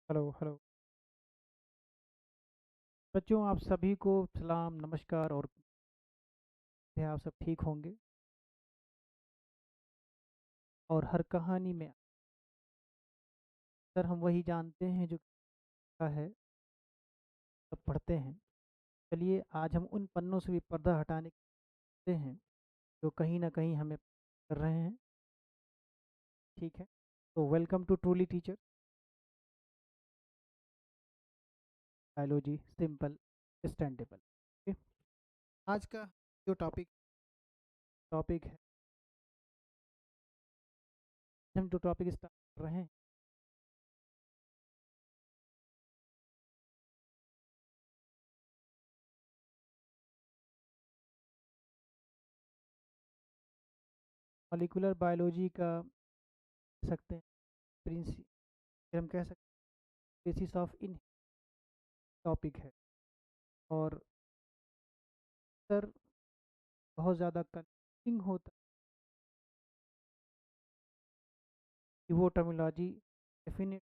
Hello hello. बच्चों, आप सभी को सलाम नमस्कार और आप सब ठीक होंगे। और हर कहानी में अक्सर हम वही जानते हैं जो लिखा है, सब पढ़ते हैं। चलिए आज हम उन पन्नों से भी पर्दा हटाने के हैं जो कहीं ना कहीं हमें कर रहे हैं। ठीक है, तो welcome to truly teacher biology simple understandable. आज का जो टॉपिक है, हम जो टॉपिक स्टार्ट कर रहे हैं, मॉलिक्यूलर बायोलॉजी का कह सकते हैं प्रिंसिपल, हम कह सकते हैं बेसिस ऑफ इन टॉपिक है। और सर बहुत ज़्यादा कंफ्यूजिंग होता है कि वो टर्मिनोलॉजी डेफिनेट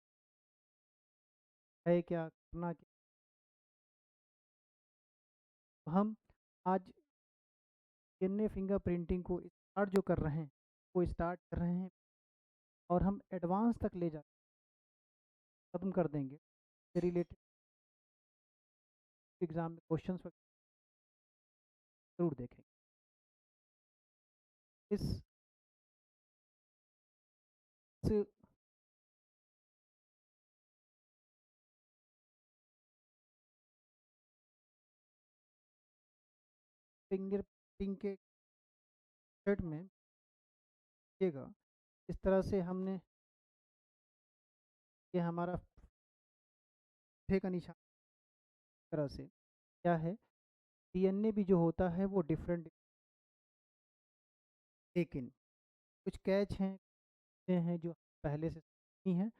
है क्या, करना क्या। तो हम आज डीएनए फिंगरप्रिंटिंग को स्टार्ट जो कर रहे हैं, वो स्टार्ट कर रहे हैं और हम एडवांस तक ले जा खत्म कर देंगे। रिलेटेड एग्जाम में क्वेश्चंस जरूर देखेंगे। इस फिंगरप्रिंटिंग के सेट में देखिएगा, इस तरह से हमने ये हमारा फे का निशान तरह से क्या है। डीएनए भी जो होता है वो डिफरेंट, लेकिन कुछ कैच हैं जो पहले से ही हैं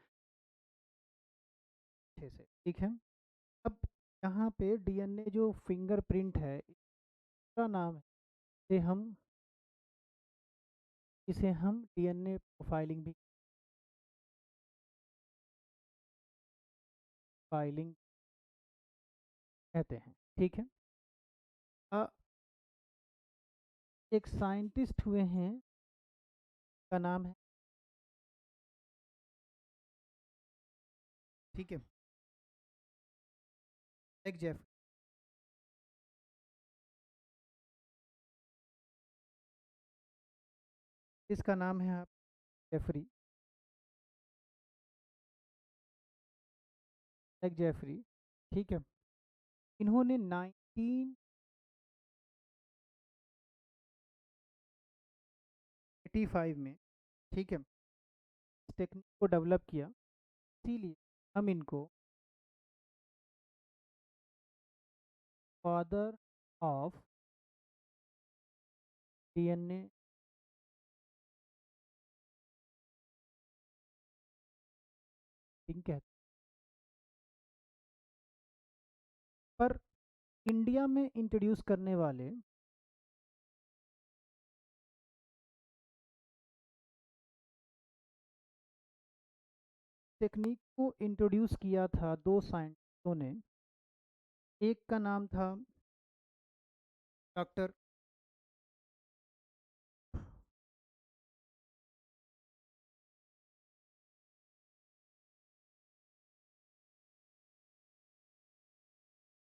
अच्छे से। ठीक है, अब यहाँ पे डीएनए जो फिंगरप्रिंट है, इसका नाम है, इसे हम डीएनए प्रोफाइलिंग भी फाइलिंग कहते हैं। ठीक है, अ, एक साइंटिस्ट हुए हैं, का नाम है, ठीक है, एक जेफ, इसका नाम है आप जेफरी, एक जेफरी। ठीक है, इन्होंने 1985 में, ठीक है, इस टेक्निक को डेवलप किया। इसीलिए हम इनको फादर ऑफ डीएनए कहते हैं। पर इंडिया में इंट्रोड्यूस करने वाले टेक्निक को इंट्रोड्यूस किया था दो साइंटिस्टों ने। एक का नाम था डॉक्टर,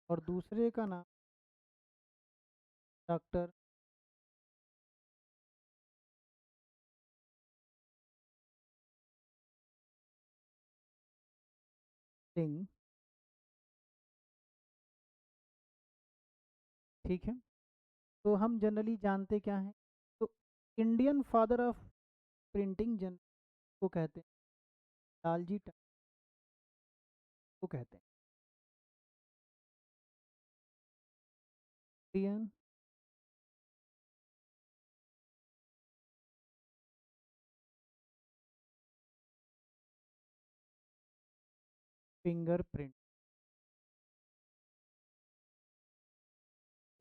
और दूसरे का नाम डॉक्टर सिंह। ठीक है, तो हम जनरली जानते क्या हैं, तो इंडियन फादर ऑफ प्रिंटिंग जन को कहते हैं, लालजी टंडन को कहते हैं। Indian fingerprint.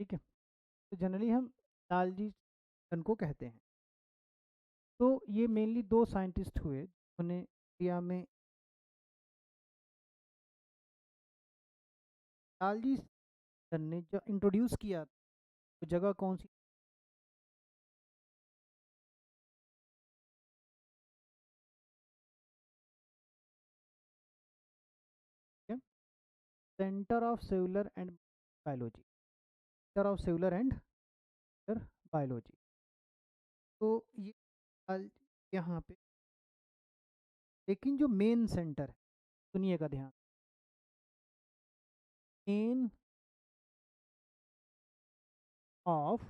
ठीक है, तो जनरली हम लालजी टंडन को कहते हैं। तो ये मेनली दो साइंटिस्ट हुए जिन्होंने इंडिया में लालजी टंडन ने जो इंट्रोड्यूस किया तो जगह कौन सी है? Centre of cellular and biology, centre of cellular and biology. तो ये यहाँ पे, लेकिन जो मेन सेंटर है, सुनिएगा ध्यान, main of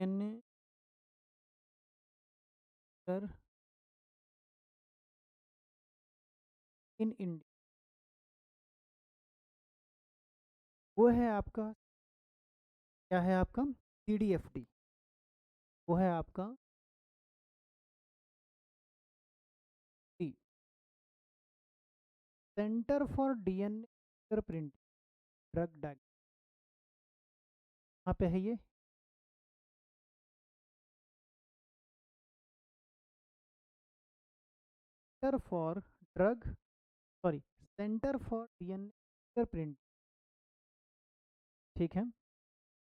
an in India, वो है आपका, क्या है आपका, CDFD, वो है आपका centre for DNA fingerprint drug diagnosis, कहाँ पे है ये? Centre for drug, sorry, centre for DNA fingerprint, ठीक है,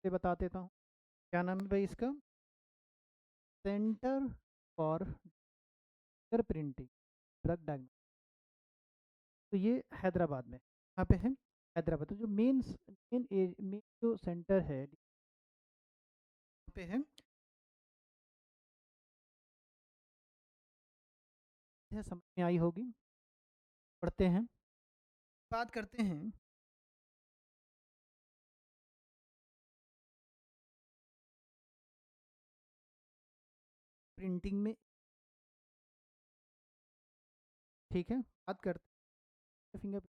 ये बता देता हूँ क्या नाम है भाई इसका, centre for fingerprinting drug diagnosis. तो ये हैदराबाद में, कहाँ पे है? हैदराबाद। तो जो मेन जो सेंटर है पे है, समझ में आई होगी। पढ़ते हैं, बात करते हैं प्रिंटिंग में, ठीक है, बात करते हैं फिंगरप्रिंट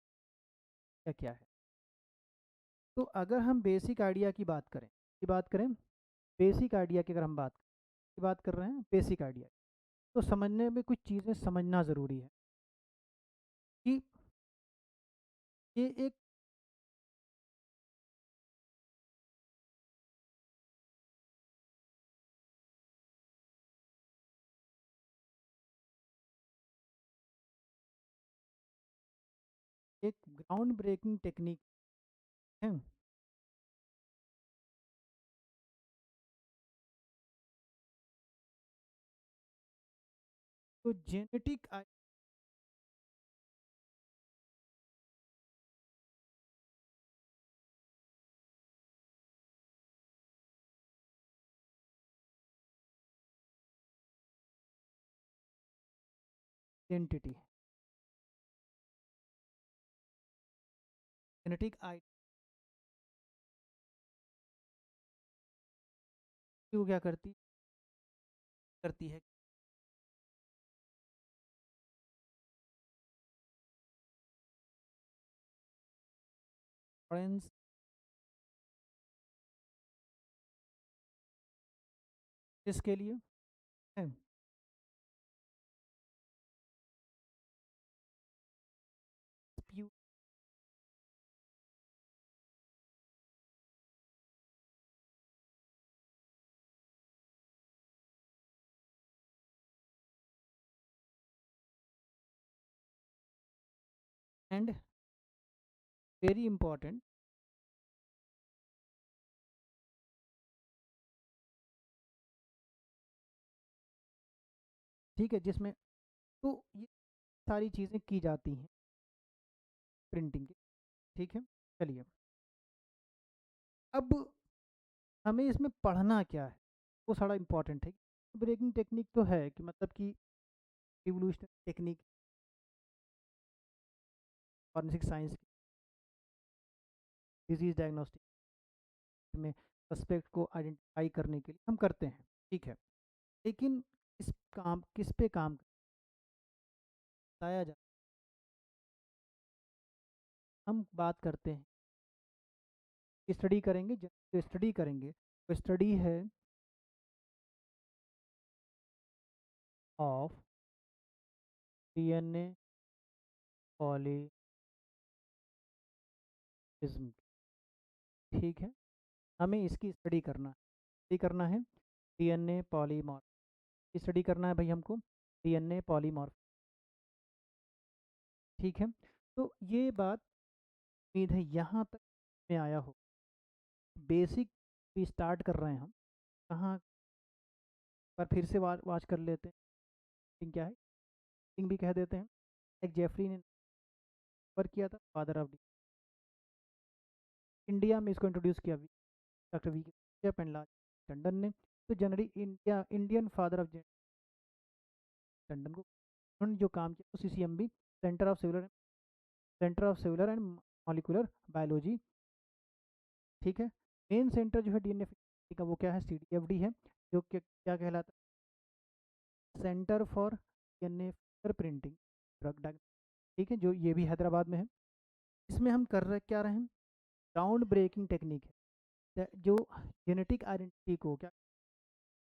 क्या क्या है। तो अगर हम बेसिक आइडिया की बात करें, बेसिक आइडिया की अगर हम बात कर रहे हैं, बेसिक आइडिया, तो समझने में कुछ चीज़ें समझना ज़रूरी है कि ये एक एक ग्राउंड ब्रेकिंग टेक्निक है। तो जेनेटिक आइडेंटिटी, जेनेटिक आइडेंटिटी को क्या करती है, फ्रेंड्स, किसके लिए है? एंड वेरी इंपॉर्टेंट, ठीक है, जिसमें तो ये सारी चीज़ें की जाती हैं प्रिंटिंग की, ठीक है। चलिए, अब हमें इसमें पढ़ना क्या है, वो सारा इम्पोर्टेंट है। ब्रेकिंग टेक्निक तो है कि मतलब कि evolutionary technique, forensic science, disease diagnostic में सस्पेक्ट को आइडेंटिफाई करने के लिए हम करते हैं, ठीक है। लेकिन किस पे काम बताया जाए, हम बात करते हैं, स्टडी करेंगे, जो स्टडी करेंगे वो स्टडी है ऑफ DNA पॉलीमरिज्म, ठीक है, हमें इसकी स्टडी करना है DNA पॉलीमॉर्फ, स्टडी करना है भाई हमको DNA पॉलीमॉर्फ, ठीक है। तो ये बात उम्मीद है यहाँ तक में आया हो। बेसिक भी स्टार्ट कर रहे हैं हम। कहाँ पर फिर से वाच कर लेते हैं। किंग क्या है, किंग भी कह देते हैं। एक जेफरी ने पर किया था, फादर ऑफ इंडिया में इसको इंट्रोड्यूस किया डॉक्टर वी के पेंडला टंडन ने। तो जनरली इंडियन फादर ऑफ टंडन को उन्होंने जो काम किया, CCMB, centre of cellular and molecular biology. ठीक है। मेन सेंटर जो है डीएनए का वो क्या है, सीडीएफडी है, जो कि क्या कहलाता है, centre for DNA fingerprinting drug diagnostic. ठीक है, जो ये भी हैदराबाद में है। इसमें हम कर रहे क्या रहे हैं, ग्राउंड ब्रेकिंग टेक्निक है जो जेनेटिक आइडेंटिटी को क्या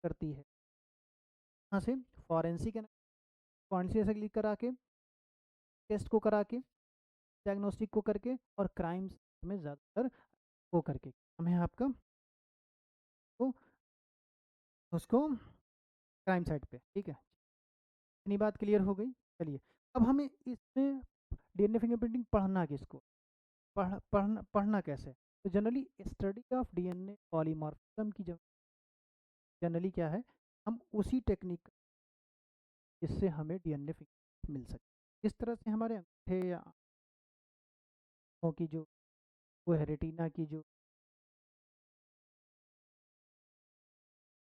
करती है, यहाँ से फॉरेंसिक कॉन्शियस करा के, टेस्ट को करा के, डायग्नोस्टिक को करके, और क्राइम्स में ज़्यादातर वो करके हमें आपका तो उसको क्राइम साइट पे। ठीक है, इतनी बात क्लियर हो गई। चलिए, अब हमें इसमें डीएनए फिंगरप्रिंटिंग पढ़ना किसको, पढ़ना कैसे। तो generally study of DNA polymorphism की जब जनरली क्या है, हम उसी टेक्निक जिससे हमें डीएनए फिंगर मिल सके। इस तरह से हमारे अंगूठे या आँखों की जो वो है, रेटिना की जो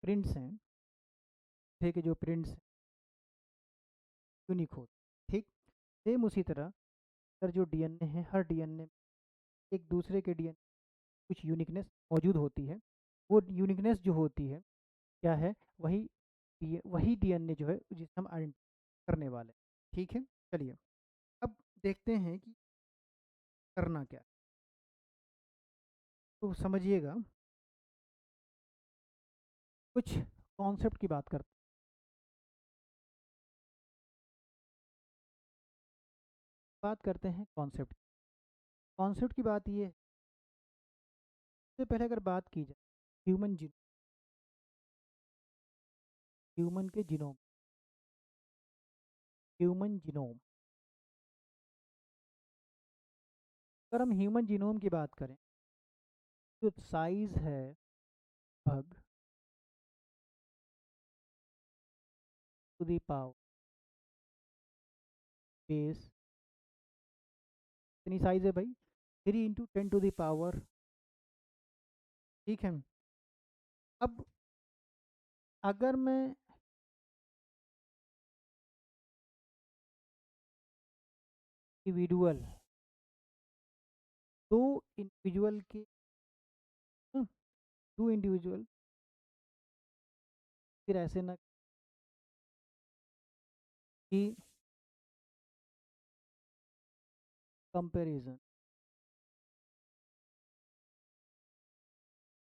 प्रिंट्स हैं, अंगूठे के जो प्रिंट्स यूनिक होते, ठीक। सेम उसी तरह अगर जो डीएनए है, हर डीएनए एक दूसरे के डीएनए कुछ यूनिकनेस मौजूद होती है। वो यूनिकनेस जो होती है क्या है, वही डीएनए जो है जिसे हम आइडेंटिफाई करने वाले हैं। ठीक है। चलिए, अब देखते हैं कि करना क्या है। तो समझिएगा, कुछ कॉन्सेप्ट की बात करते हैं कॉन्सेप्ट। कॉन्सेप्ट की बात ये है, सबसे पहले अगर बात की जाए ह्यूमन जीन ह्यूमन के जीनोम ह्यूमन जीनोम अगर हम ह्यूमन जीनोम की बात करें, जो साइज है लगभग टू दी पावर बेस, इतनी साइज है भाई, 3 × 10⁻⁴। ठीक है। अब अगर मैं इंडिविजुअल, दो इंडिविजुअल के हम्म, दो इंडिविजुअल, फिर ऐसे ना कि कंपैरिजन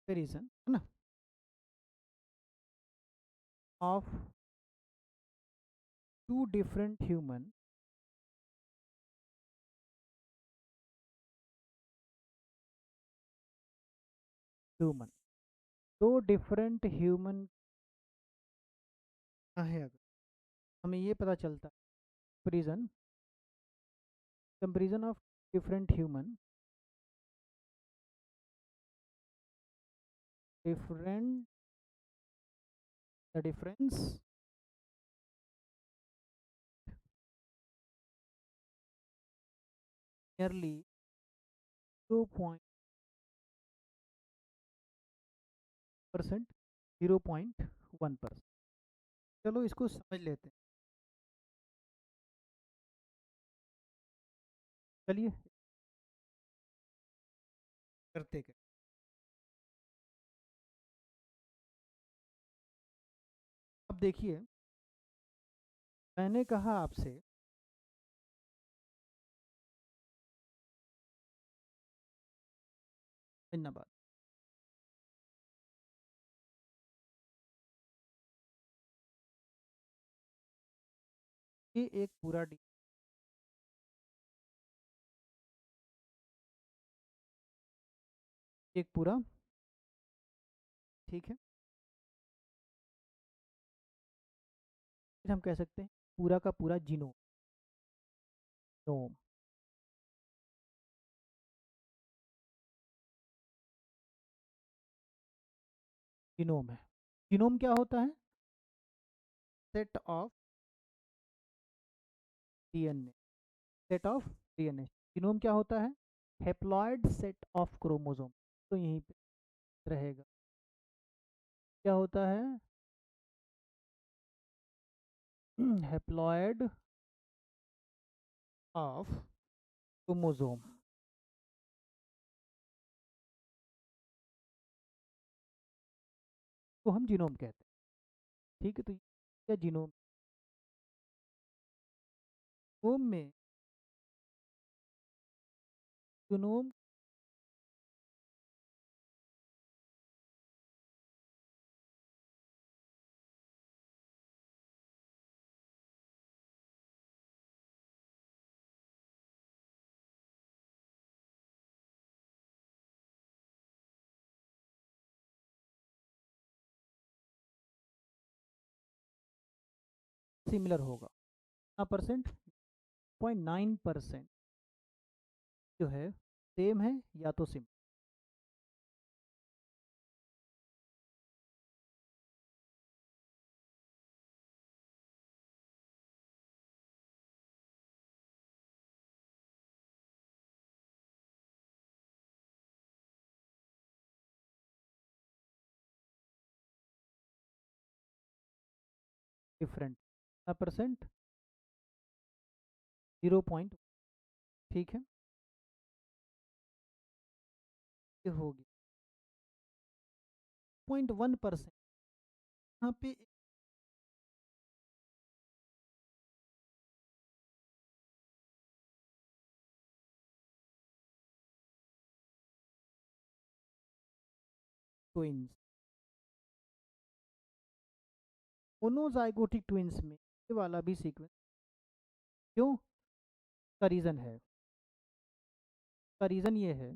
कंपैरिजन है ना, ऑफ टू डिफरेंट ह्यूमन दो डिफरेंट ह्यूमन है, अगर हमें ये पता चलता है, comparison comparison of different human different the difference nearly 0.1%, 0.1%। चलो इसको समझ लेते हैं। चलिए करते क्या, अब देखिए, मैंने कहा आपसे धन्यवाद, ये एक पूरा एक पूरा, ठीक है, फिर हम कह सकते हैं पूरा का पूरा जीनोम, जीनोम है। जीनोम क्या होता है? Set of DNA. Set of DNA. Genome क्या होता है? Haploid set of chromosome. तो यहीं पे रहेगा। क्या होता है? हेप्लॉइड ऑफ क्रोमोसोम को हम जीनोम कहते हैं। ठीक है, तो क्या जीनोम? जीनोम में जीनोम सिमिलर होगा। कितना परसेंट? 0.9% जो है सेम है या तो सिम डिफरेंट। कितना परसेंट? 0. ठीक है, ये हो गया 0.1%। यहाँ पे ट्विंस, मोनोजाइगोटिक ट्विंस में ये वाला भी सीक्वेंस क्यों? का रीज़न है, का रीज़न ये है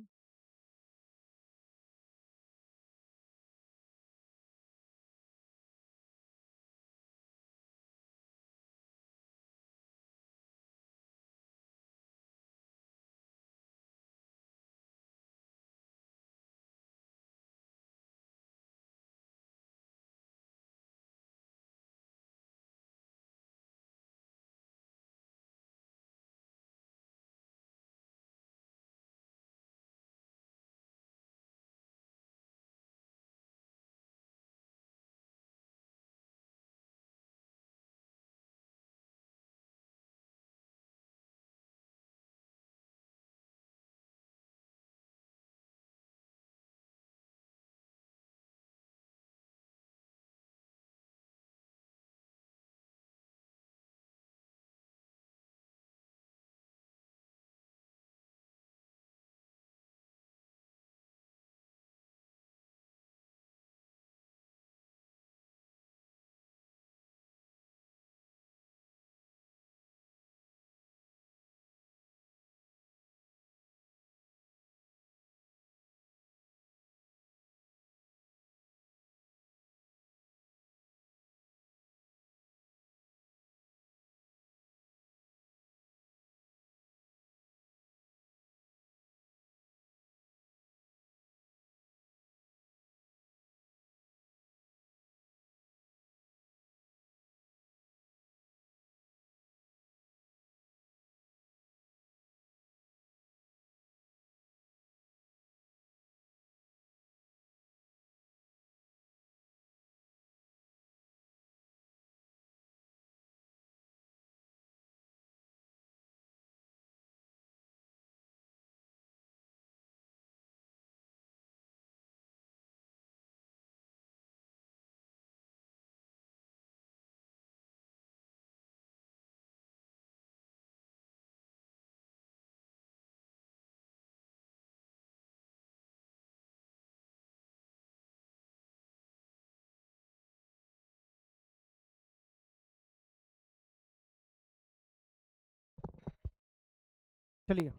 चलिए,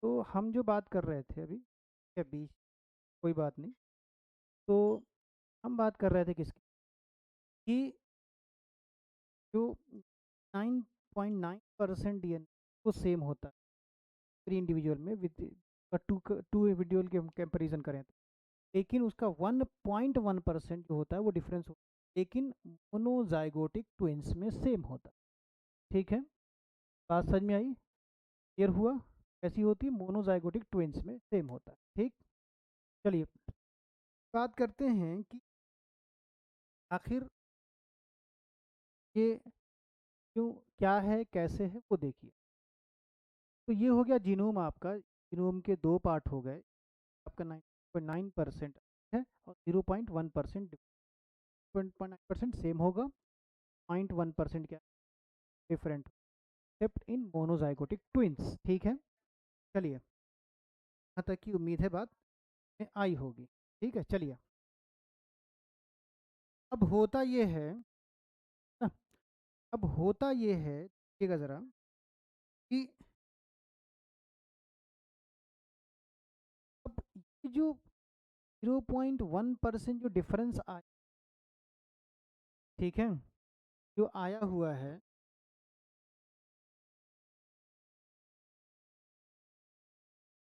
तो हम जो बात कर रहे थे अभी के बीच, कोई बात नहीं। तो हम बात कर रहे थे किसकी? कि जो 9.9% डीएनए वो सेम होता है 3 इंडिविजुअल में, विद टू टू इंडिविजुअल के हम कंपेरिजन करें तो। लेकिन उसका 1.1% जो होता है वो डिफरेंस होता है, लेकिन मोनोजाइगोटिक ट्विंस में सेम होता है। ठीक है, बात समझ में आई? क्लियर हुआ? कैसी होती है? मोनोजाइगोटिक ट्विंस में सेम होता है। ठीक, चलिए बात करते हैं कि आखिर ये क्यों, क्या है, कैसे है, वो देखिए। तो ये हो गया जीनोम आपका। जीनोम के दो पार्ट हो गए, आपका 9.9% है और 0.1%। 0.9% सेम होगा, 0.1% क्या डिफरेंट, एक्सेप्ट इन मोनोजाइगोटिक ट्विंस। ठीक है, चलिए यहाँ तक की उम्मीद है बात में आई होगी। ठीक है, चलिए अब होता ये है ना, अब होता ये है, देखिएगा ज़रा, कि अब ये जो 0.1% जो डिफरेंस आया, ठीक है, जो आया हुआ है,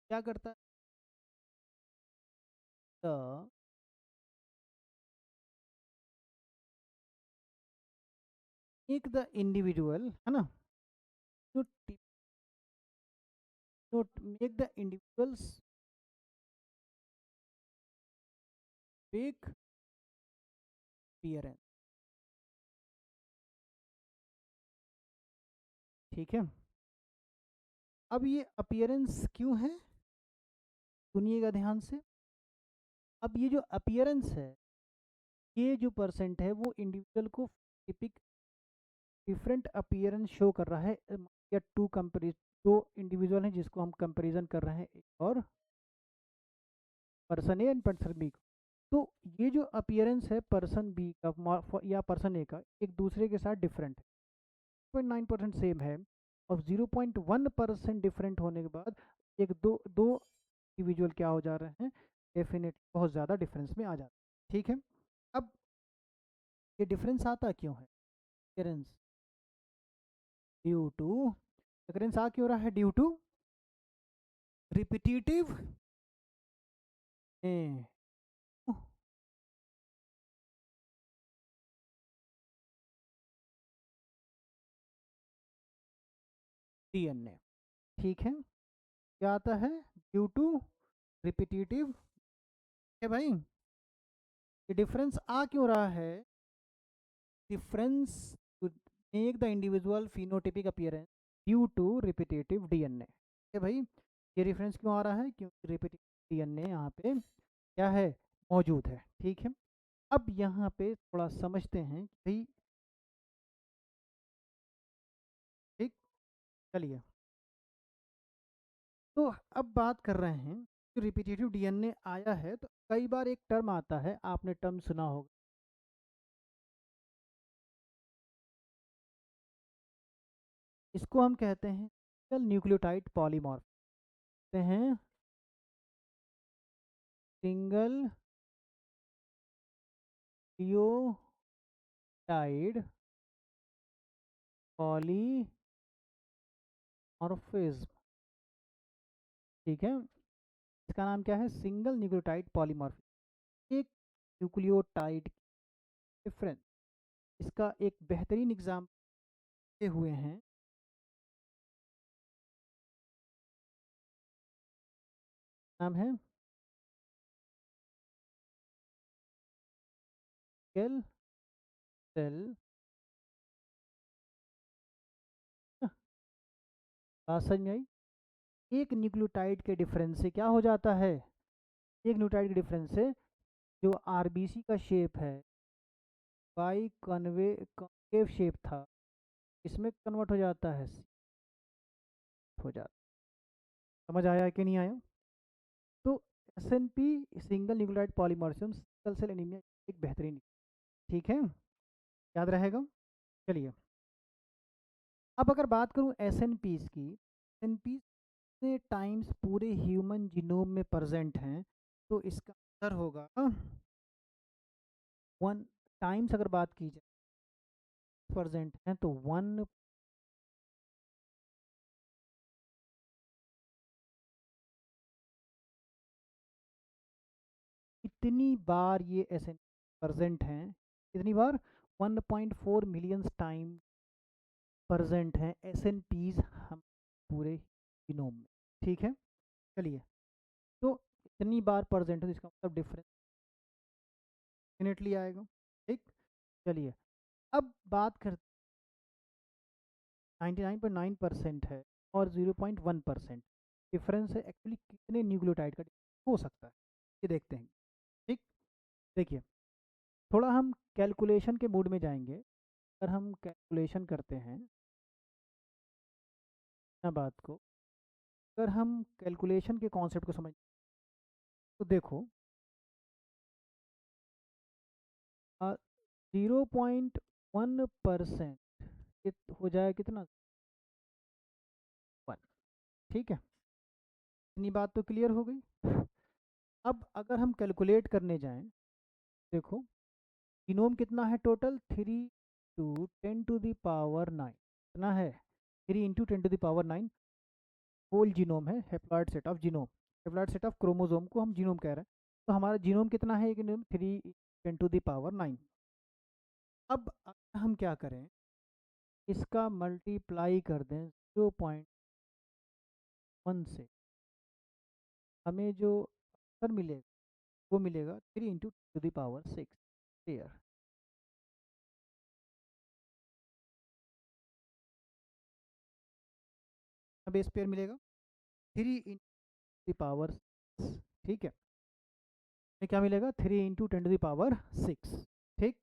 क्या करता है? द एक द इंडिविजुअल है ना, जो make the individuals fake appearance. ठीक है, अब ये अपीयरेंस क्यों है, सुनिएगा ध्यान से। अब ये जो अपीयरेंस है, ये जो परसेंट है वो इंडिविजुअल को टिपिक डिफरेंट अपीयरेंस शो कर रहा है, या टू कंपेरिज, जो इंडिविजुअल है जिसको हम कंपैरिजन कर रहे हैं एक और person A and person B. तो ये जो अपीयरेंस है पर्सन बी का या पर्सन ए का एक दूसरे के साथ डिफरेंट है, 0.9% सेम है, और 0.1% डिफरेंट होने के बाद एक दो दो इंडिविजुअल क्या हो जा रहे हैं, डेफिनेटली बहुत ज़्यादा डिफरेंस में आ जाते हैं। ठीक है, अब ये डिफरेंस आता क्यों है? डिफरेंस ड्यू टू, डिफरेंस आ क्यों रहा है? Due to repetitive DNA. ठीक है, क्या आता है? ड्यू टू रिपीटिटिव है भाई। ये डिफरेंस आ क्यों रहा है? Difference make the individual phenotypic appearance due to repetitive DNA है भाई। ये डिफरेंस क्यों आ रहा है? क्योंकि रिपीटेटिव डीएनए यहाँ पे क्या है, मौजूद है। ठीक है, अब यहाँ पे थोड़ा समझते हैं कि भाई, ठीक, चलिए तो अब बात कर रहे हैं कि रिपीटेटिव डीएनए आया है, तो कई बार एक टर्म आता है, आपने टर्म सुना होगा, इसको हम कहते हैं सिंगल न्यूक्लियोटाइड पॉलीमॉर्फ, कहते हैं सिंगल न्यूक्लियोटाइड पॉलीमॉर्फिज्म। ठीक है, इसका नाम क्या है? Single nucleotide polymorphism. एक न्यूक्लियोटाइड डिफरेंस, इसका एक बेहतरीन एग्जाम्पल हुए हैं, नाम है सेल सेल। बात समझ में आई? एक न्यूक्लियोटाइड के डिफरेंस से क्या हो जाता है, एक न्यूक्लियोटाइड के डिफरेंस से जो आरबीसी का शेप है, बाई कॉन्वेव शेप था, इसमें कन्वर्ट हो जाता है, हो जाता। समझ आया कि नहीं आया? तो S N P single nucleotide polymorphism sickle cell anaemia एक बेहतरीन, ठीक है, याद रहेगा। चलिए अब अगर बात करूं एस एन पीज की, एस एन पी कितने टाइम्स पूरे ह्यूमन जीनोम में प्रेजेंट हैं, तो इसका आंसर होगा 1 टाइम्स। अगर बात की जाए प्रेजेंट हैं तो 1, कितनी बार ये एस एन प्रेजेंट हैं, कितनी बार, 1.4 मिलियन टाइम प्रेजेंट हैं एस एन पीज हम पूरे जीनोम में। ठीक है, चलिए, तो इतनी बार प्रेजेंट है, इसका मतलब डिफरेंस डेफिनेटली आएगा। ठीक, चलिए, अब बात करते, 99.9% है और 0.1% डिफरेंस है, एक्चुअली कितने न्यूक्लियोटाइड का difference हो सकता है, ये देखते हैं। ठीक, देखिए, थोड़ा हम कैलकुलेशन के मूड में जाएंगे। अगर हम कैलकुलेशन करते हैं ना बात को, अगर हम कैलकुलेशन के कॉन्सेप्ट को समझ, तो देखो, 0.1% हो जाए कितना, 1। ठीक है, इतनी बात तो क्लियर हो गई। अब अगर हम कैलकुलेट करने जाएं, देखो, जीनोम कितना है टोटल, 3 × 10⁻⁹ कितना है, 3 × 10⁻⁹ होल जीनोम है, haploid set of genome, haploid set of chromosome को हम जीनोम कह रहे हैं। तो हमारा जीनोम कितना है, एक 3 × 10⁻⁹। अब अगर हम क्या करें, इसका मल्टीप्लाई कर दें 0.1 से, हमें जो आंसर मिलेगा वो मिलेगा 3 × 10⁻⁶ पेयर। बेस पेयर मिलेगा 3 × 10⁻⁶। ठीक है, ये क्या मिलेगा, 3 × 10⁻⁶। ठीक,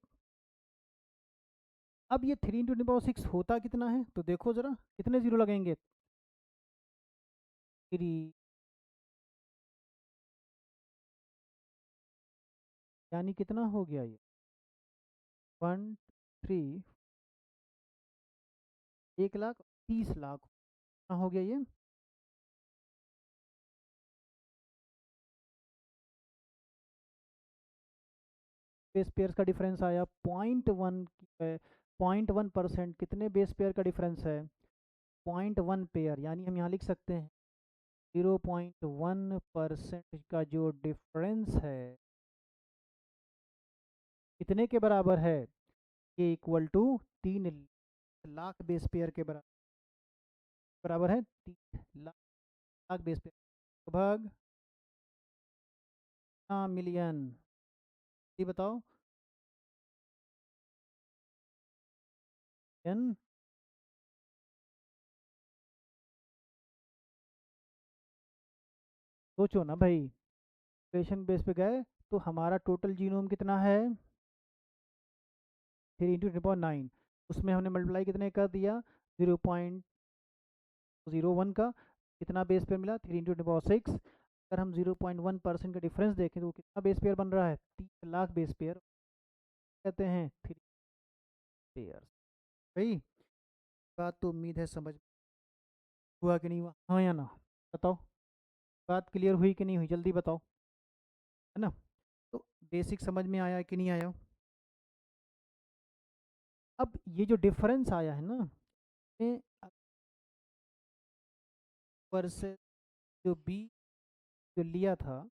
अब ये 3 × 10⁻⁶ होता कितना है, तो देखो जरा कितने जीरो लगेंगे, 3, यानी कितना हो गया ये, 1, 3, 1,30,00,000 कितना हो गया ये, बेस पेयर का डिफरेंस आया 0.1, 0.1%, कितने बेस पेयर का डिफरेंस है, 0.1 पेयर, यानी हम यहाँ लिख सकते हैं 0.1% का जो डिफरेंस है कितने के बराबर है, ये इक्वल टू 3,00,000 बेस पेयर के बराबर है, 3,00,000 बेस पेयर लगभग मिलियन, ये बताओ, एन, सोचो ना भाई, पॉपुलेशन बेस पे गए तो हमारा टोटल जीनोम कितना है, 3 × 10⁻⁹, उसमें हमने मल्टीप्लाई कितने कर दिया, 0.01 का, कितना बेस पेयर मिला, 3 × 10⁻⁶। अगर हम 0.1% का डिफरेंस देखें तो वो कितना बेस पेयर बन रहा है, 3,00,000 बेस पेयर, कहते हैं 3 पेयर। भाई, बात तो उम्मीद है समझ हुआ कि नहीं हुआ, हाँ या ना, बताओ, बात क्लियर हुई कि नहीं हुई, जल्दी बताओ, है ना। तो बेसिक समझ में आया कि नहीं आया। अब ये जो डिफरेंस आया है ना, में वर्सेस जो बी जो लिया था,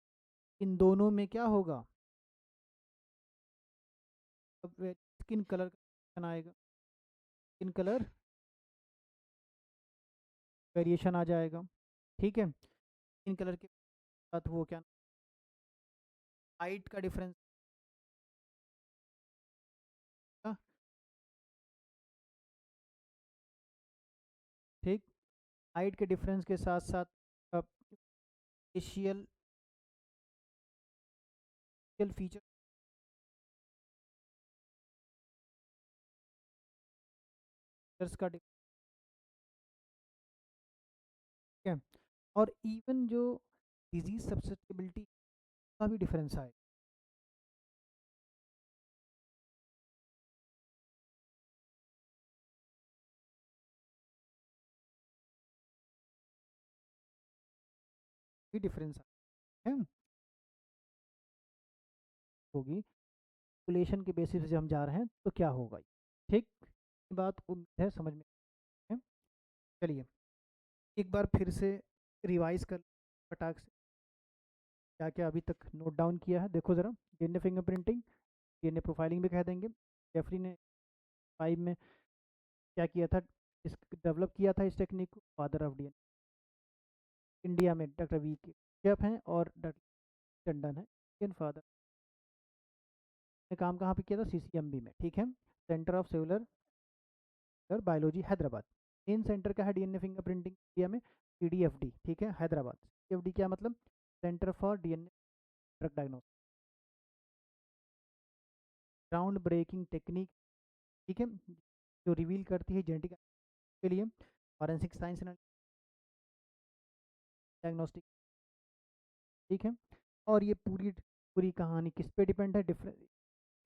इन दोनों में क्या होगा, अब स्किन कलर का आएगा, स्किन कलर वेरिएशन आ जाएगा। ठीक है, स्किन कलर के साथ वो क्या, हाइट का डिफरेंस, ठीक, हाइट के डिफरेंस के साथ साथ फेशियल फीचर का ठीक है, और इवन जो डिजीज सब्सिटेबिलिटी का भी डिफरेंस आए, भी डिफरेंस है होगी, पॉपुलेशन के बेसिस से हम जा रहे हैं तो क्या होगा। ठीक, ये बात उम्मीद है समझ में है। चलिए, एक बार फिर से रिवाइज कर फटाक से, क्या क्या अभी तक नोट डाउन किया है देखो ज़रा। डीएनए फिंगरप्रिंटिंग, डीएनए प्रोफाइलिंग भी कह देंगे। जेफरी ने 5 में क्या किया था, इस डेवलप किया था इस टेक्निक को, फादर ऑफ डीएनए। इंडिया में डॉक्टर वी के शेफ हैं और डॉक्टर टंडन है इंडियन फादर। ने काम कहाँ पे किया था, सीसीएमबी में, ठीक है, centre of cellular biology Hyderabad. Main centre का है डीएनए फिंगरप्रिंटिंग इंडिया में, सीडीएफडी, ठीक है, हैदराबाद। सीडीएफडी क्या मतलब, centre for DNA drug diagnosis. Ground breaking technique, ठीक है, जो रिवील करती है जेनेटिक के लिए फॉरेंसिक साइंस एंड डायग्नोस्टिक, ठीक है। और ये पूरी पूरी कहानी किस पे डिपेंड है, डिफरेंट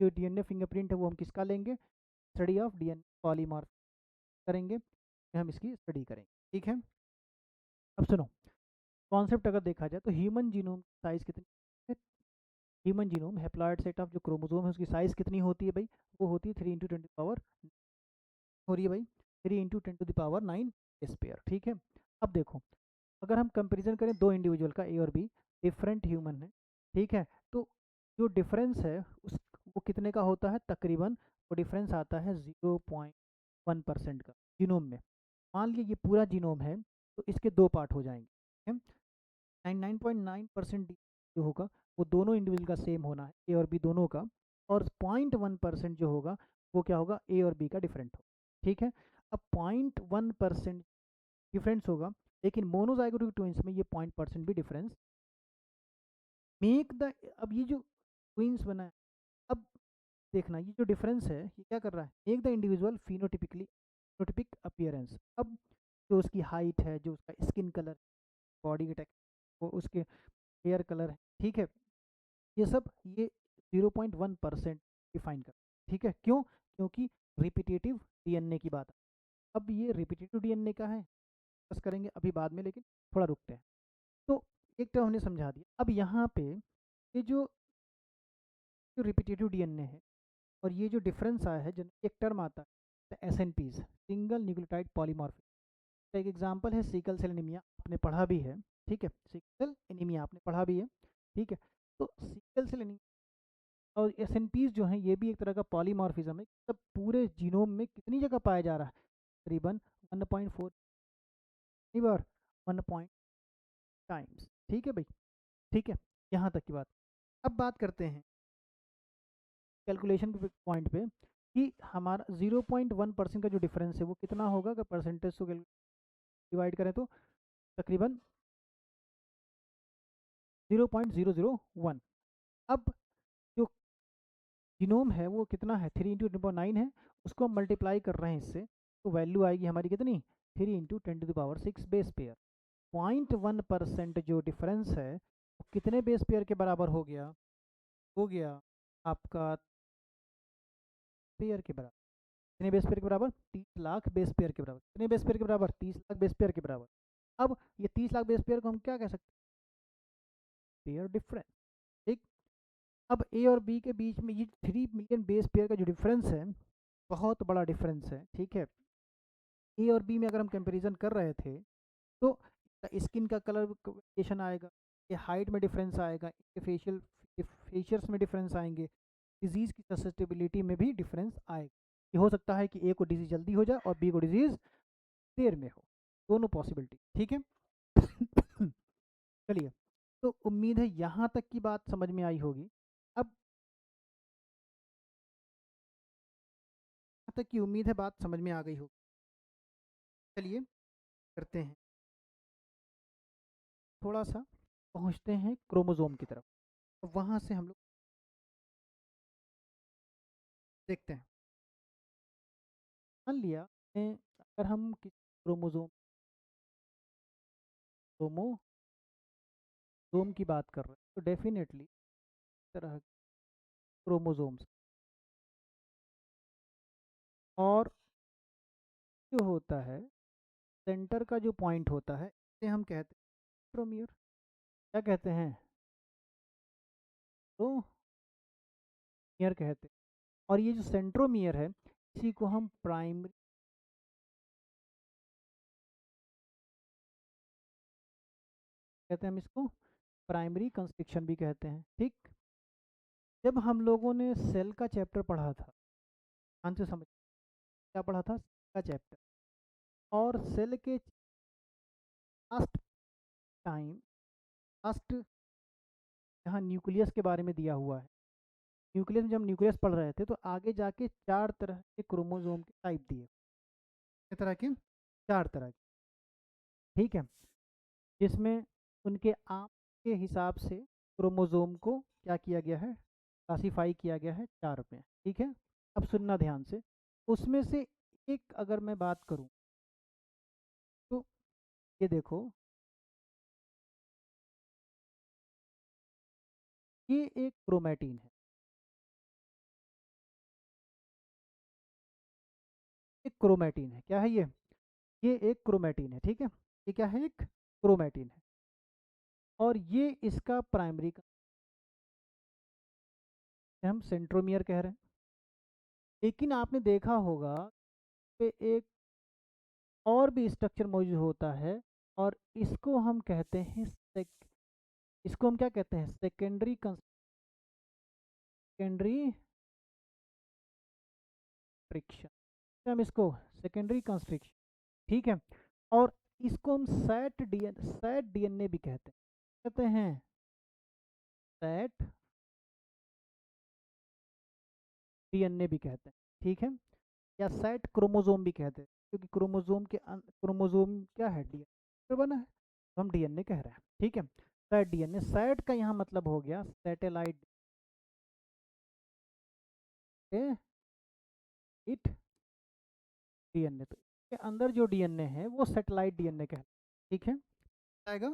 जो डीएनए फिंगरप्रिंट है वो हम किसका लेंगे, स्टडी ऑफ डीएनए पॉलीमॉर्फ करेंगे, हम इसकी स्टडी करेंगे, ठीक है। अब सुनो, कॉन्सेप्ट अगर देखा जाए तो ह्यूमन जीनोम साइज कितनी है, human genome haploid set of जो क्रोमोसोम है उसकी साइज कितनी होती है भाई, वो होती है 3 × 10⁻, हो रही है भाई 3 × 10⁻⁹ स्पेयर, ठीक है। अब देखो, अगर हम कंपैरिजन करें दो इंडिविजुअल का, ए और बी, डिफरेंट ह्यूमन है, ठीक है, तो जो डिफरेंस है उस वो कितने का होता है, तकरीबन वो डिफरेंस आता है 0.1% का जीनोम में। मान लीजिए ये पूरा जीनोम है तो इसके दो पार्ट हो जाएंगे, ठीक है। 99.9% जो होगा वो दोनों इंडिविजुअल का सेम होना है, ए और बी दोनों का, और 0.1% जो होगा वो क्या होगा, ए और बी का डिफरेंट होगा, ठीक है। अब 0.1% डिफरेंस होगा, लेकिन मोनोजाइगोटिक ट्विंस में ये 0% भी डिफरेंस मेक द, अब ये जो ट्विंस बना है, अब देखना ये जो डिफरेंस है ये क्या कर रहा है, make the individual phenotypic appearance. अब जो उसकी हाइट है, जो उसका स्किन कलर, बॉडी के टेक्सचर, वो उसके हेयर कलर है, ठीक है, ये सब ये 0.1% डिफाइन कर, ठीक है। क्यों, क्योंकि रिपीटेटिव डीएनए की बात है। अब ये रिपीटेटिव डीएनए का है, डिस्कस करेंगे अभी बाद में, लेकिन थोड़ा रुकते हैं। तो एक टर्म हमने समझा दिया, अब यहाँ पे ये जो रिपीटेटिव डीएनए है और ये जो डिफरेंस आया है, जन एक टर्म आता है एसएनपीज, सिंगल न्यूक्लियोटाइड पॉलीमॉर्फिज्म का एक एग्जांपल है सिकल सेल एनीमिया, आपने पढ़ा भी है, ठीक है, सिकल एनीमिया आपने पढ़ा भी है, ठीक है। तो सिकल सेल एनीमिया और एसएनपीज जो हैं ये भी एक तरह का पॉलीमॉर्फिज्म है, तब पूरे जीनोम में कितनी जगह पाया जा रहा है, तकरीबन 1.4 बार, 1 टाइम्स, ठीक है भाई, ठीक है, यहाँ तक की बात। अब बात करते हैं कैलकुलेशन के पॉइंट पे कि हमारा 0.1% का जो डिफरेंस है वो कितना होगा, अगर परसेंटेज को डिवाइड करें तो तकरीबन 0.001। अब जो जीनोम है वो कितना है, 3 × 10⁻⁹ है, उसको हम मल्टीप्लाई कर रहे हैं इससे, तो वैल्यू आएगी हमारी कितनी, 3 × 10⁻⁶ बेस पेयर। 0.1% जो डिफरेंस है वो कितने बेस पेयर के बराबर हो गया आपका पेयर के बराबर, कितने बेस पेयर के बराबर, 30 लाख बेस पेयर के बराबर, कितने बेस पेयर के बराबर, 30 लाख बेस पेयर के बराबर। अब ये 30 लाख बेस पेयर को हम क्या कह सकते हैं, पेयर डिफरेंस, ठीक। अब ए और बी के बीच में ये 3 मिलियन बेस पेयर का जो डिफरेंस है, बहुत बड़ा डिफरेंस है, ठीक है। ए और बी में अगर हम कंपैरिजन कर रहे थे तो स्किन का कलर वेरिएशन आएगा, ये हाइट में डिफरेंस आएगा, फेशियल फीचर्स में डिफरेंस आएंगे, डिजीज़ की ससेप्टेबिलिटी में भी डिफरेंस आएगा। ये हो सकता है कि ए को डिजीज जल्दी हो जाए और बी को डिजीज देर में हो, दोनों पॉसिबिलिटी, ठीक है। चलिए, तो उम्मीद है यहाँ तक की बात समझ में आई होगी। अब यहाँ तक की उम्मीद है बात समझ में आ गई होगी। चलिए करते हैं, थोड़ा सा पहुँचते हैं क्रोमोजोम की तरफ, तो वहाँ से हम लोग देखते हैं। मान लिया अगर हम क्रोमोजोम क्रोमोजोम की बात कर रहे हैं तो डेफिनेटली तरह क्रोमोजोम्स, और जो होता है सेंटर का जो पॉइंट होता है इसे हम कहते हैं सेंट्रोमियर, क्या कहते हैं, तो मियर कहते हैं। और ये जो सेंट्रोमियर है इसी को हम प्राइमरी कहते हैं, हम इसको प्राइमरी कंस्ट्रक्शन भी कहते हैं। ठीक, जब हम लोगों ने सेल का चैप्टर पढ़ा था, ध्यान से समझ, क्या पढ़ा था, सेल का चैप्टर, और सेल के लास्ट टाइम, लास्ट, यहाँ न्यूक्लियस के बारे में दिया हुआ है। न्यूक्लियस में जब न्यूक्लियस पढ़ रहे थे तो आगे जाके 4 तरह के क्रोमोसोम के टाइप दिए, कितने तरह के, 4 तरह के। ठीक है, जिसमें उनके आम के हिसाब से क्रोमोसोम को क्या किया गया है, क्लासीफाई किया गया है 4 में। ठीक है, अब सुनना ध्यान से, उसमें से एक अगर मैं बात करूं तो ये देखो, ये एक क्रोमैटिन है, एक क्रोमैटिन है, क्या है ये एक क्रोमैटिन है। ठीक है, ये क्या है, एक क्रोमैटिन है, और ये इसका प्राइमरी का हम सेंट्रोमियर कह रहे हैं। लेकिन आपने देखा होगा कि एक और भी स्ट्रक्चर मौजूद होता है, और इसको हम कहते हैं इसको हम क्या कहते हैं, सेकेंडरी कंस्ट्रिक्शन, हम इसको सेकेंडरी कंस्ट्रिक्शन। ठीक है, और इसको हम सैट डीएनए भी कहते हैं सैट डीएनए भी कहते हैं। ठीक है, या सैट क्रोमोसोम भी कहते हैं, क्योंकि क्रोमोसोम क्या है, डीएनए बना है, तो हम डीएनए कह रहे हैं। ठीक है, सैट डीएनए, सैट का यहाँ मतलब हो गया सैटेलाइट इट डीएनए, तो इसके अंदर जो डीएनए है वो सैटेलाइट डीएनए कहलाता है। ठीक है, आएगा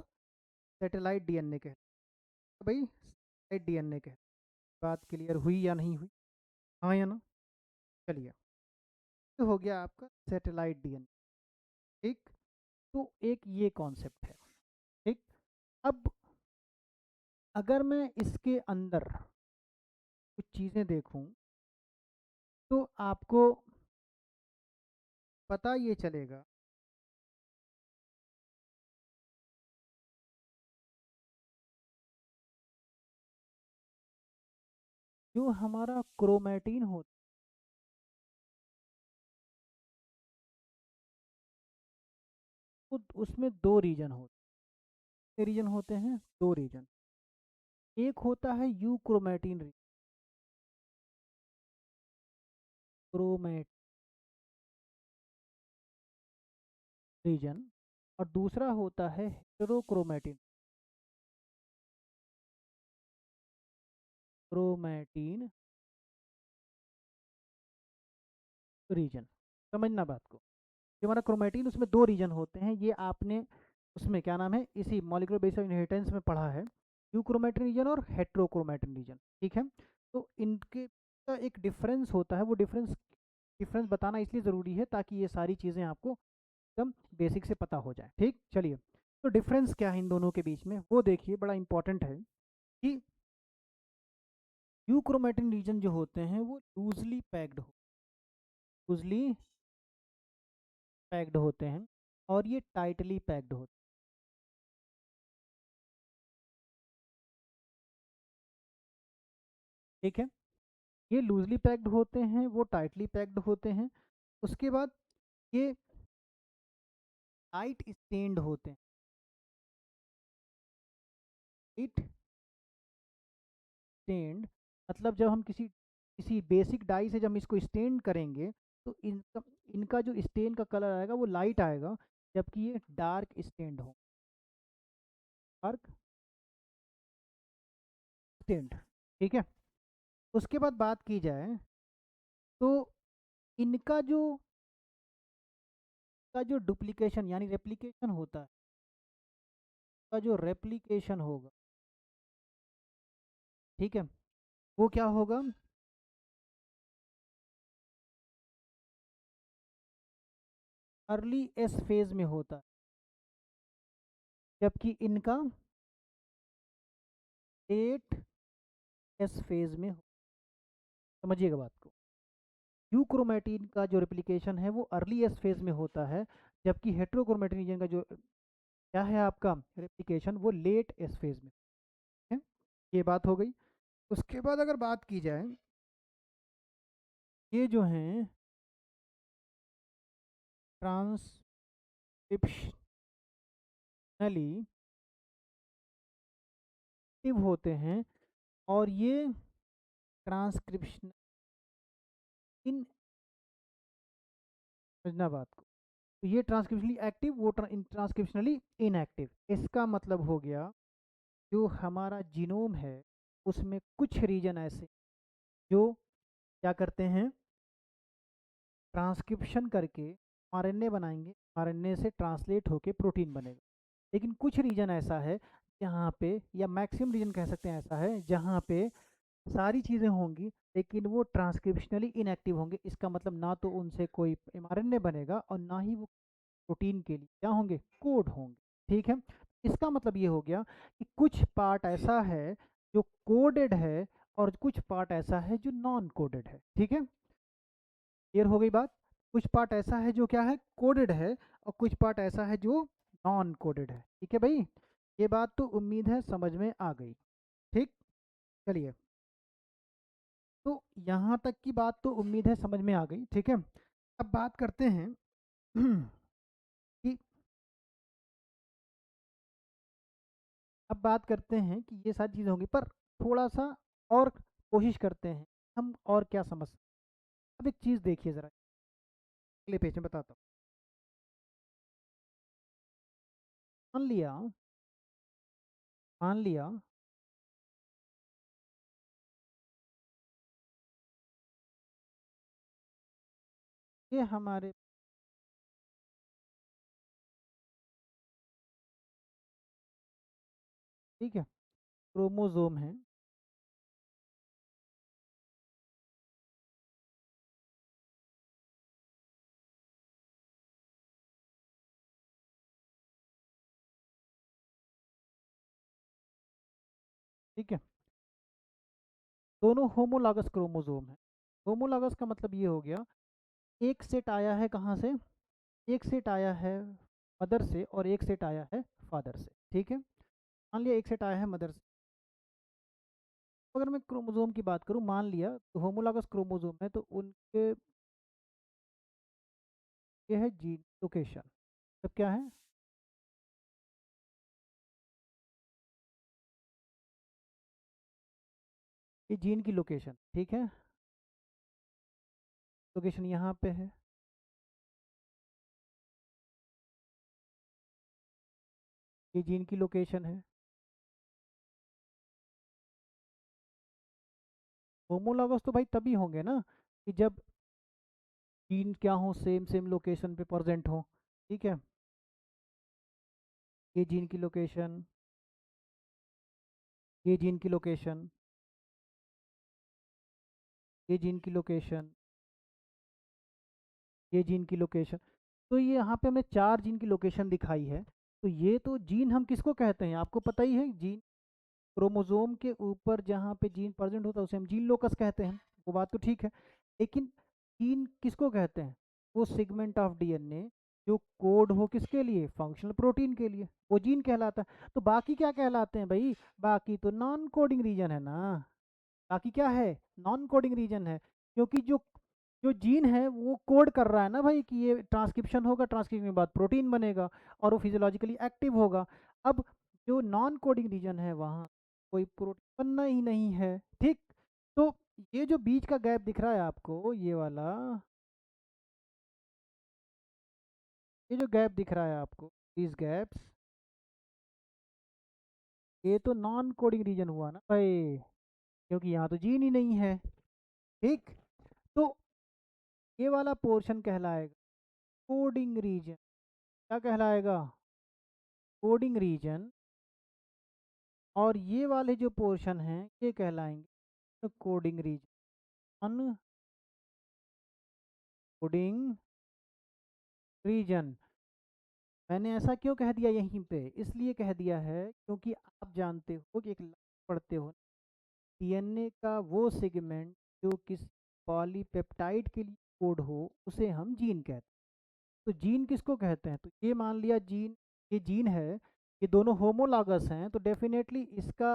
सैटेलाइट डीएनए कहलाता है भाई, सैटेलाइट डीएनए कहलाता है। बात क्लियर हुई या नहीं हुई, हाँ या ना? चलिए, तो हो गया आपका सैटेलाइट डीएनए। ठीक, तो एक ये कॉन्सेप्ट है। ठीक, अब अगर मैं इसके अंदर कुछ चीज़ें देखूं तो आपको पता ये चलेगा, जो हमारा क्रोमैटिन होता है उसमें 2 रीजन होते हैं, रीजन होते हैं 2 रीजन। एक होता है यू क्रोमैटिन क्रोमैट रीजन, और दूसरा होता है हेटेरोक्रोमैटिन क्रोमैटिन रीजन। समझना बात को, जो हमारा क्रोमैटिन उसमें 2 रीजन होते हैं, ये आपने उसमें क्या नाम है, इसी मॉलिक्यूलर बेस ऑफ इनहेरिटेंस में पढ़ा है, यूक्रोमैटिन रीजन और हेट्रोक्रोमैटिन रीजन। ठीक है, तो इनके का एक डिफरेंस होता है, वो डिफरेंस बताना इसलिए ज़रूरी है ताकि ये सारी चीज़ें आपको एकदम बेसिक से पता हो जाए। ठीक, चलिए, तो डिफरेंस क्या है इन दोनों के बीच में वो देखिए, बड़ा इंपॉर्टेंट है कि यूक्रोमैटिन रीजन जो होते हैं वो लूजली पैक्ड होते हैं, और ये टाइटली पैक्ड होते हैं। ठीक है, ये लूजली पैक्ड होते हैं, वो टाइटली पैक्ड होते हैं। उसके बाद ये लाइट स्टेन्ड होते हैं, लाइट स्टेन्ड, मतलब जब हम किसी किसी बेसिक डाई से जब हम इसको स्टेन करेंगे तो इनका इनका जो स्टेन का कलर आएगा वो लाइट आएगा, जबकि ये डार्क स्टेन्ड हो, डार्क स्टेन्ड। ठीक है, उसके बाद बात की जाए तो इनका जो डुप्लीकेशन यानी रेप्लिकेशन होता है, का जो रेप्लिकेशन होगा, ठीक है, वो क्या होगा, अर्ली एस फेज में होता है, जबकि इनका लेट एस फेज में समझिएगा बात को, यूक्रोमैटिन का जो रेप्लिकेशन है वो अर्ली एस फेज में होता है, जबकि हेट्रोक्रोमैटिन रीजन का जो क्या है आपका रेप्लिकेशन वो लेट एस फेज में। ये बात हो गई। उसके बाद अगर बात की जाए, ये जो हैं ट्रांसक्रिप्शनली होते हैं, और ये ट्रांसक्रिप्शन इन, समझना बात को, तो ये ट्रांसक्रिप्शनली एक्टिव, वो ट्रांसक्रिप्शनली इनएक्टिव। इसका मतलब हो गया, जो हमारा जीनोम है उसमें कुछ रीजन ऐसे जो क्या करते हैं, ट्रांसक्रिप्शन करके आरएनए बनाएंगे, आरएनए से ट्रांसलेट होके प्रोटीन बनेगा। लेकिन कुछ रीजन ऐसा है जहाँ पे, या मैक्सिमम रीजन कह सकते हैं ऐसा है, जहाँ पे सारी चीज़ें होंगी लेकिन वो ट्रांसक्रिप्शनली इनएक्टिव होंगे। इसका मतलब ना तो उनसे कोई एमआरएनए बनेगा और ना ही वो प्रोटीन के लिए क्या होंगे, कोड होंगे। ठीक है, इसका मतलब ये हो गया कि कुछ पार्ट ऐसा है जो कोडेड है और कुछ पार्ट ऐसा है जो नॉन कोडेड है। ठीक है, क्लियर हो गई बात। कुछ पार्ट ऐसा है जो क्या है, कोडेड है, और कुछ पार्ट ऐसा है जो नॉन कोडेड है। ठीक है भाई, ये बात तो उम्मीद है समझ में आ गई। ठीक, चलिए, तो यहाँ तक की बात तो उम्मीद है समझ में आ गई। ठीक है, अब बात करते हैं कि अब बात करते हैं कि ये सारी चीज़ें होंगी, पर थोड़ा सा और कोशिश करते हैं हम और क्या समझ सकते हैं। अब एक चीज़ देखिए ज़रा, अगले पेज में बताता हूँ। मान लिया, मान लिया ये हमारे, ठीक है, क्रोमोजोम है। ठीक है, दोनों होमोलॉगस क्रोमोजोम है। होमोलॉगस का मतलब ये हो गया, एक सेट आया है कहाँ से, एक सेट आया है मदर से और एक सेट आया है फादर से। ठीक है, मान लिया एक सेट आया है मदर से। अगर मैं क्रोमोसोम की बात करूं, मान लिया तो होमोलॉगस क्रोमोसोम है, तो उनके ये है जीन लोकेशन। तब क्या है, ये जीन की लोकेशन। ठीक है, लोकेशन यहाँ पे है, ये जीन की लोकेशन है। होमोलॉगस तो भाई तभी होंगे ना कि जब जीन क्या हो, सेम सेम लोकेशन पे प्रेजेंट हो। ठीक है, ये जीन की लोकेशन, ये जीन की लोकेशन, ये जीन की लोकेशन, ये जीन की लोकेशन। तो ये यहाँ पे हमें 4 जीन की लोकेशन दिखाई है। तो ये तो जीन हम किसको कहते हैं, आपको पता ही है, जीन क्रोमोसोम के ऊपर जहाँ पे जीन प्रेजेंट होता है उसे हम जीन लोकस कहते हैं। वो बात तो ठीक है, लेकिन जीन किसको कहते हैं, वो सेगमेंट ऑफ डीएनए जो कोड हो किसके लिए, फंक्शनल प्रोटीन के लिए, वो जीन कहलाता है। तो बाकी क्या कहलाते हैं भाई, बाकी तो नॉन कोडिंग रीजन है ना। बाकी क्या है, नॉन कोडिंग रीजन है, क्योंकि जो जो जीन है वो कोड कर रहा है ना भाई कि ये ट्रांसक्रिप्शन होगा, ट्रांसक्रिप्शन के बाद प्रोटीन बनेगा और वो फिजियोलॉजिकली एक्टिव होगा। अब जो नॉन कोडिंग रीजन है वहाँ कोई प्रोटीन बनना ही नहीं है। ठीक, तो ये जो बीच का गैप दिख रहा है आपको, ये वाला, ये जो गैप दिख रहा है आपको, these गैप्स, ये तो नॉन कोडिंग रीजन हुआ ना भाई, क्योंकि यहाँ तो जीन ही नहीं है। ठीक, तो ये वाला पोर्शन कहलाएगा कोडिंग रीजन। क्या कहलाएगा, कोडिंग रीजन। और ये वाले जो पोर्शन हैं ये कहलाएंगे कोडिंग रीजन, अन कोडिंग रीजन। मैंने ऐसा क्यों कह दिया यहीं पे, इसलिए कह दिया है क्योंकि आप जानते हो कि एक लाइन पढ़ते हो, डीएनए का वो सेगमेंट जो किसी पॉलीपेप्टाइड के लिए कोड हो उसे हम जीन कहते हैं। तो जीन किसको कहते हैं, तो ये मान लिया जीन, ये जीन है, ये दोनों होमोलॉगस हैं, तो डेफिनेटली इसका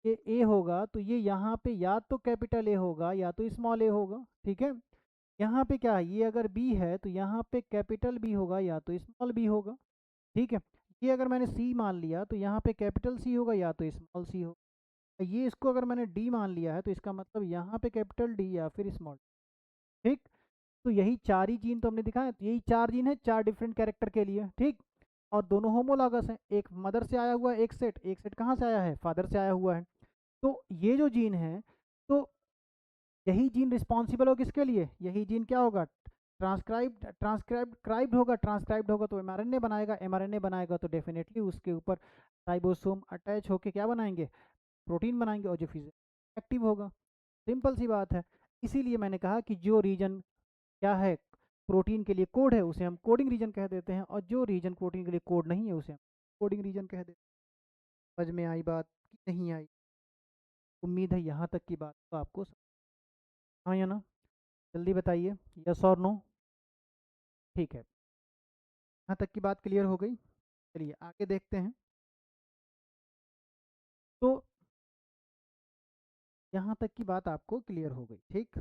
ये ए होगा तो ये यहाँ पे या तो कैपिटल ए होगा या तो स्मॉल ए होगा, ठीक है। यहाँ पे क्या है, ये अगर बी है तो यहाँ पे कैपिटल बी होगा या तो स्मॉल बी होगा, ठीक है। ये अगर मैंने सी मान लिया तो यहाँ पे कैपिटल सी होगा या तो स्मॉल सी होगा। ये इसको अगर मैंने डी मान लिया है तो इसका मतलब यहाँ पे कैपिटल डी या फिर स्मॉल, ठीक। तो यही चार ही जीन तो हमने दिखाए, तो यही चार जीन है चार डिफरेंट कैरेक्टर के लिए, ठीक। और दोनों होमोलॉगस हैं, एक मदर से आया हुआ है, एक सेट कहाँ से आया है, फादर से आया हुआ है। तो ये जो जीन है, तो यही जीन रिस्पॉन्सिबल हो किसके लिए, यही जीन क्या होगा, ट्रांसक्राइब्ड होगा तो एमआरएनए बनाएगा, एमआरएनए बनाएगा तो डेफिनेटली उसके ऊपर राइबोसोम अटैच होके क्या बनाएंगे, प्रोटीन बनाएंगे, और जो फिजिकली एक्टिव होगा। सिंपल सी बात है। इसीलिए मैंने कहा कि जो रीजन क्या है प्रोटीन के लिए कोड है उसे हम कोडिंग रीजन कह देते हैं, और जो रीजन प्रोटीन के लिए कोड नहीं है उसे हम कोडिंग रीजन कह देते हैं। समझ में आई बात कि नहीं आई? उम्मीद है यहाँ तक की बात तो आपको हाँ या ना, जल्दी बताइए, यस और नो। ठीक है, यहाँ तक की बात क्लियर हो गई। चलिए आगे देखते हैं। तो यहाँ तक की बात आपको क्लियर हो गई, ठीक।